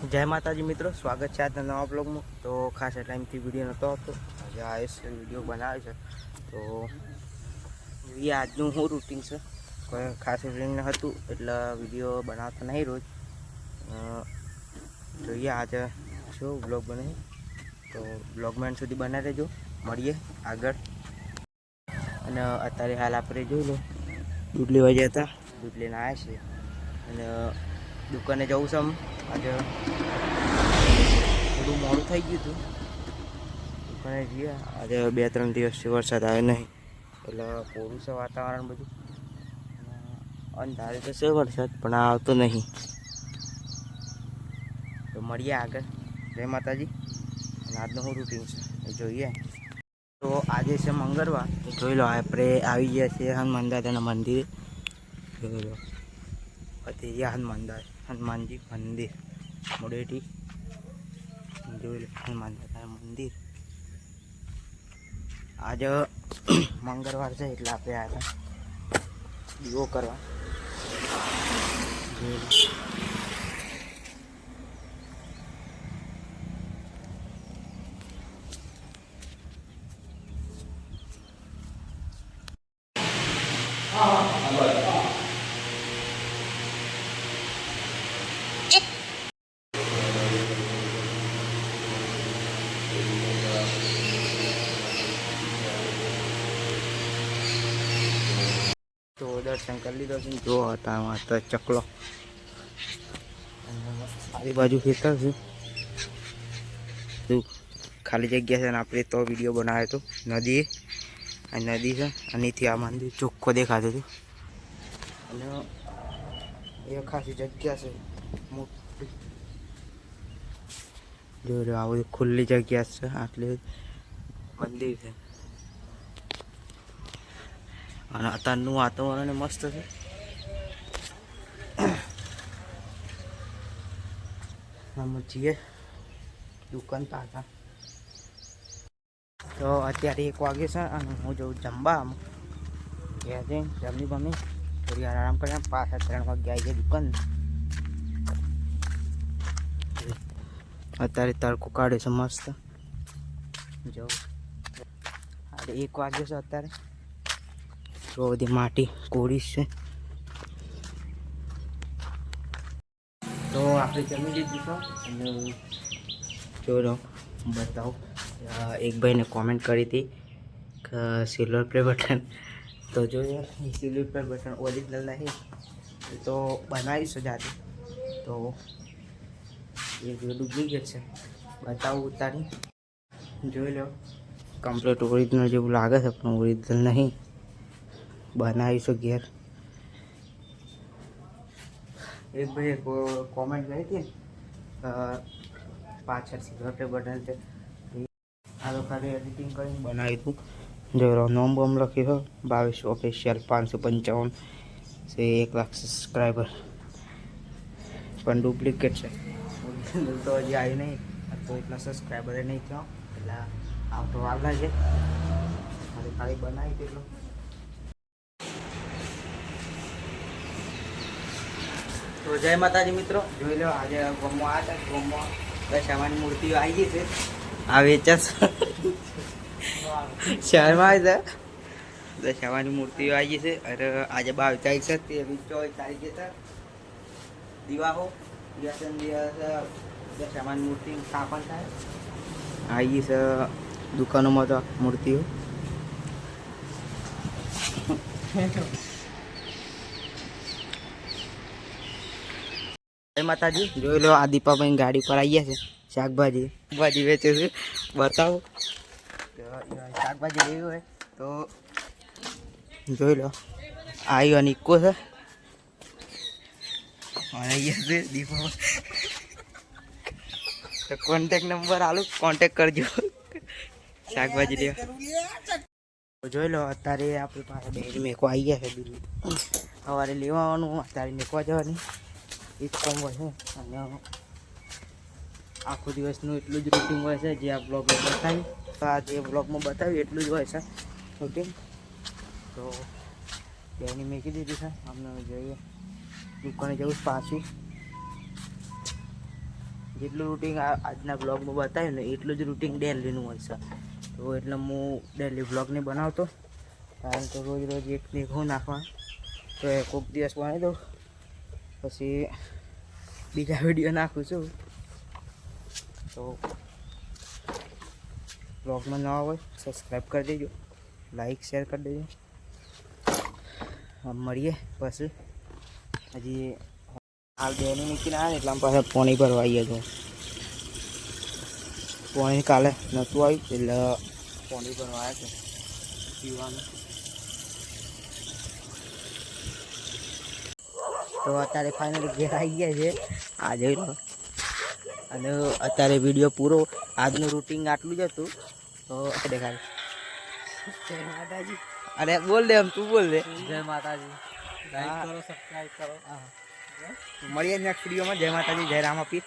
જય માતાજી મિત્રો, સ્વાગત છે આજના નવા બ્લોગમાં। તો ખાસ ટાઈમથી વિડીયો નહોતો આવતો, આજે આ વિડીયો બનાવે છે। તો એ આજનું શું રૂટીન છે, કોઈ ખાસ રૂટીન હતું એટલે વિડીયો બનાવતા નહીં રોજ। જોઈએ આજે શું બ્લોગ બને, તો બ્લોગમાં સુધી બનાવી રહેજો, મળીએ આગળ। અને અત્યારે હાલ આપણે જોઈ લો દૂધ લેવા ગયા હતા, દૂધ લઈને આવ્યા છીએ અને દુકાને જવું છે। આજે થોડું મોડું થઈ ગયું હતું દુકાને જઈએ। આજે 2-3 દિવસથી વરસાદ આવે નહીં એટલે પૂરું છે વાતાવરણ બધું, અંધારે તો છે વરસાદ પણ આવતો નહીં। તો મળીએ આગળ। જય માતાજી। અને આજનું શું રૂટીન છે એ જોઈએ। તો આજે છે મંગળવાર, તો જોઈ લો આપણે આવી ગયા છીએ હનુમાન દાદાના મંદિરે। જોઈ લો અત્યારે હનુમાનજી મંદિર મોડેથી જોઈ લો, હનુમાન દાદાના મંદિર। આજે મંગળવાર છે એટલે આપણે આવ્યા દીવો કરવા। જોઈ લો તો દર્શન કરી લીધો છે। જો હતા ચકલો, આજુબાજુ ખેતર છે, ખાલી જગ્યા છે ને આપણે તો વિડીયો બનાવ્યો હતો નદી, આ નદી છે, આનીથી આ મંદિર ચોખ્ખો દેખાતું હતું અને એ ખાસી જગ્યા છે મોટી। જોઈ લો આ બધી ખુલ્લી જગ્યા છે, આટલી મંદિર છે અને અત્યારનું વાતાવરણ મસ્ત છે। આમ છીએ દુકાન પાછા। તો અત્યારે 1 વાગે છે અને હું જઉં જમવા, ઘેર જઈને જમની બમી થોડી વાર આરામ કર્યા, પાછા 3 વાગે આવી જાય દુકાન। અત્યારે તડકો કાઢે છે મસ્ત, જો 1 વાગે છે અત્યારે। તો બધી માટી કોરી છે, તો આપણે જમી લીધું છે અને જો બતાવો, એક ભાઈને કોમેન્ટ કરી હતી કે સિલ્વર પ્લે બટન, તો જોઈએ સિલ્વર પ્લે બટન ઓરિજિનલ નહીં તો બનાવીશું જાતે। તો એ ડુપ્લિકેટ છે, બતાવું ઉતારી જોઈ લો। કમ્પ્લીટ ઓરિજિનલ જેવું લાગે છે પણ ઓરિજિનલ નહીં, બનાવીશું ઘેર। એક ભાઈએ કોમેન્ટ કરી હતી ને પાછળ સિલ્વર પ્લે બટન છે, આ તો ખાલી એડિટિંગ કરીને બનાવી હતું। જો નોમ બોમ લખ્યું છે 22 ઓફિશિયલ 555 છે, 1 લાખ સબસ્ક્રાઈબર, પણ ડુપ્લિકેટ છે, ઓરિજિનલ તો હજી આવી નહીં, તો એટલા સબસ્ક્રાઈબર નહીં થયો એટલે આવતો વાર લાગે, ખાલી બનાવી તેટલો। તો જય માતાજી મિત્રો, જોઈ લો આજે ગમવા આ છે, ગમવા દશામાની મૂર્તિઓ આવી ગઈ છે, આ વેચાશ શહેરમાં આવી છે, દશામાની મૂર્તિઓ આવી ગઈ છે। અને આજે 22 તારીખ છે, 23-24 તારીખે છે દિવાહો દિવસ દશામાની મૂર્તિ સ્થાપન થાય, આવી ગઈ છે દુકાનોમાં તો મૂર્તિઓ। જય માતાજી, જોઈ લો આ દીપાભાઈ ગાડી પર આવી ગયા છે, શાકભાજી વેચે છે, બતાવો શાકભાજી લેવી હોય તો જોઈ લો। આવ્યો અને ઇકો છે, અહીંયા છે દીપાભાઈ, તો કોન્ટેક નંબર આલું, કોન્ટેક કરજો શાકભાજી લેવા। જોઈ લો અત્યારે આપણી પાસે ડેરી મેકો આવી ગયા છે, દિલ્હી સવારે લેવા આવવાનું, અત્યારે મેકવા જવાની એ જ કામ હોય છે। અને આખો દિવસનું એટલું જ રૂટીન હોય છે, જે આ બ્લોગમાં બતાવ્યું, તો આ જે બ્લોગમાં બતાવ્યું એટલું જ હોય છે રૂટીન। તો બેની મેકી દીધી છે, અમને જોઈએ દુકાને જવું પાછું, જેટલું રૂટિન આજના બ્લોગમાં બતાવ્યું ને એટલું જ રૂટિન ડેલીનું મળશે. તો એટલે હું ડેલી બ્લોગ નહીં બનાવતો, કારણ કે રોજ રોજ એક હું નાખવા તો એ કોઈક દિવસ બનાવી દઉં, પછી બીજા વિડીયો નાખું છું. તો બ્લોગમાં નવા હોય સબસ્ક્રાઈબ કરી દેજો, લાઈક શેર કરી દેજો. મળીએ પછી હજી હાલ બેની નીકળીને આવે એટલા પાસે પાણી ભરવા આવીએ. તો પાણી કાલે નહોતું આવ્યું એટલે પાણી ભરવા આવ્યા છે પીવાનું. તો અત્યારે ફાઇનલી ઘેર આવી ગયા છે. આ જોઈ લો. અને અત્યારે વિડીયો પૂરો, આજનું રૂટિન આટલું જ હતું. તો દેખાય જય માતાજી. અરે બોલ દે, એમ તું બોલ દે. જય માતાજી. લાઈક કરો, સબસ્ક્રાઈબ કરો. હા, મળીએ નેક્સ્ટ વિડીયોમાં. જય માતાજી, જય રામાપીર.